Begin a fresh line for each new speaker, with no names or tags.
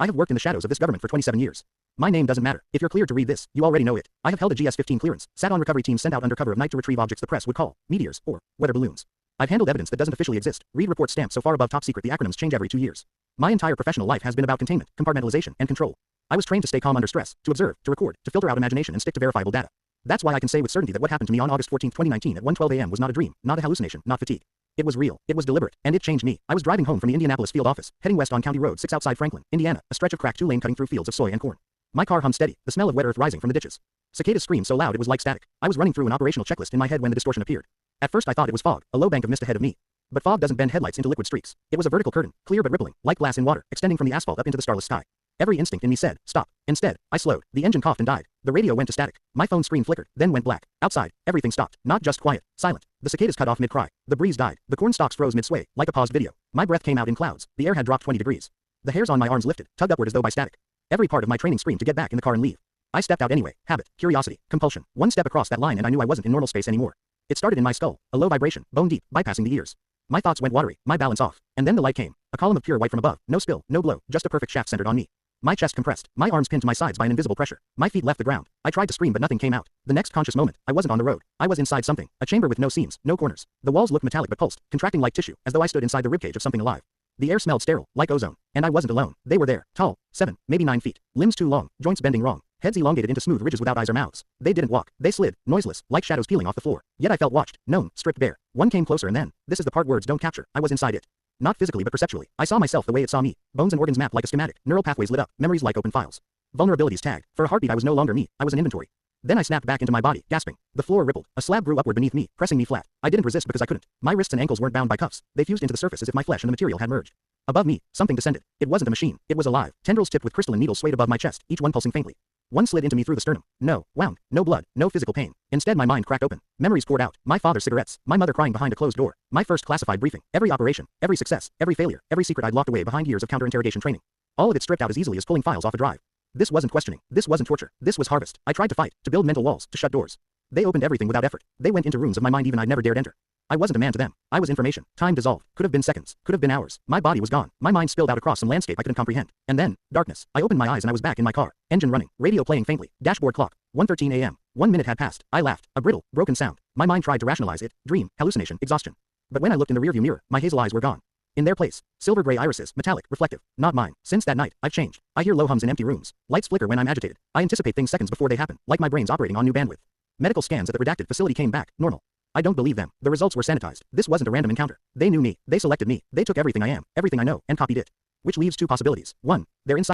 I have worked in the shadows of this government for 27 years. My name doesn't matter. If you're cleared to read this, you already know it. I have held a GS-15 clearance, sat on recovery teams sent out under cover of night to retrieve objects the press would call meteors or weather balloons. I've handled evidence that doesn't officially exist. Read reports stamped so far above top secret the acronyms change every 2 years. My entire professional life has been about containment, compartmentalization, and control. I was trained to stay calm under stress, to observe, to record, to filter out imagination and stick to verifiable data. That's why I can say with certainty that what happened to me on August 14, 2019 at 1:12 a.m. was not a dream, not a hallucination, not fatigue. It was real, it was deliberate, and it changed me. I was driving home from the Indianapolis field office, heading west on County Road 6 outside Franklin, Indiana, a stretch of cracked two-lane cutting through fields of soy and corn. My car hummed steady, the smell of wet earth rising from the ditches. Cicadas screamed so loud it was like static. I was running through an operational checklist in my head when the distortion appeared. At first I thought it was fog, a low bank of mist ahead of me. But fog doesn't bend headlights into liquid streaks. It was a vertical curtain, clear but rippling, like glass in water, extending from the asphalt up into the starless sky. Every instinct in me said, stop. Instead, I slowed. The engine coughed and died. The radio went to static. My phone screen flickered, then went black. Outside, everything stopped. Not just quiet, silent. The cicadas cut off mid-cry. The breeze died. The corn stalks froze mid-sway, like a paused video. My breath came out in clouds. The air had dropped 20 degrees. The hairs on my arms lifted, tugged upward as though by static. Every part of my training screamed to get back in the car and leave. I stepped out anyway. Habit, curiosity, compulsion. One step across that line and I knew I wasn't in normal space anymore. It started in my skull, a low vibration, bone deep, bypassing the ears. My thoughts went watery, my balance off. And then the light came. A column of pure white from above, no spill, no glow, just a perfect shaft centered on me. My chest compressed, my arms pinned to my sides by an invisible pressure. My feet left the ground. I tried to scream but nothing came out. The next conscious moment, I wasn't on the road. I was inside something, a chamber with no seams, no corners. The walls looked metallic but pulsed, contracting like tissue, as though I stood inside the ribcage of something alive. The air smelled sterile, like ozone. And I wasn't alone. They were there, tall, 7, maybe 9 feet. Limbs too long, joints bending wrong. Heads elongated into smooth ridges without eyes or mouths. They didn't walk. They slid, noiseless, like shadows peeling off the floor. Yet I felt watched, known, stripped bare. One came closer and then, this is the part words don't capture, I was inside it. Not physically but perceptually. I saw myself the way it saw me. Bones and organs mapped like a schematic. Neural pathways lit up. Memories like open files. Vulnerabilities tagged. For a heartbeat I was no longer me. I was an inventory. Then I snapped back into my body, gasping. The floor rippled. A slab grew upward beneath me, pressing me flat. I didn't resist because I couldn't. My wrists and ankles weren't bound by cuffs. They fused into the surface as if my flesh and the material had merged. Above me, something descended. It wasn't a machine. It was alive. Tendrils tipped with crystalline needles swayed above my chest, each one pulsing faintly. One slid into me through the sternum. No, wound, no blood, no physical pain. Instead my mind cracked open. Memories poured out. My father's cigarettes. My mother crying behind a closed door. My first classified briefing. Every operation. Every success. Every failure. Every secret I'd locked away behind years of counter-interrogation training. All of it stripped out as easily as pulling files off a drive. This wasn't questioning. This wasn't torture. This was harvest. I tried to fight, to build mental walls, to shut doors. They opened everything without effort. They went into rooms of my mind even I'd never dared enter. I wasn't a man to them. I was information. Time dissolved. Could have been seconds. Could have been hours. My body was gone. My mind spilled out across some landscape I couldn't comprehend. And then, darkness. I opened my eyes and I was back in my car. Engine running. Radio playing faintly. Dashboard clock. 1:13 a.m. 1 minute had passed. I laughed. A brittle, broken sound. My mind tried to rationalize it. Dream, hallucination, exhaustion. But when I looked in the rearview mirror, my hazel eyes were gone. In their place, silver gray irises, metallic, reflective. Not mine. Since that night, I've changed. I hear low hums in empty rooms. Lights flicker when I'm agitated. I anticipate things seconds before they happen, like my brain's operating on new bandwidth. Medical scans at the redacted facility came back, normal. I don't believe them. The results were sanitized. This wasn't a random encounter. They knew me. They selected me. They took everything I am, everything I know, and copied it. Which leaves two possibilities. 1. They're inside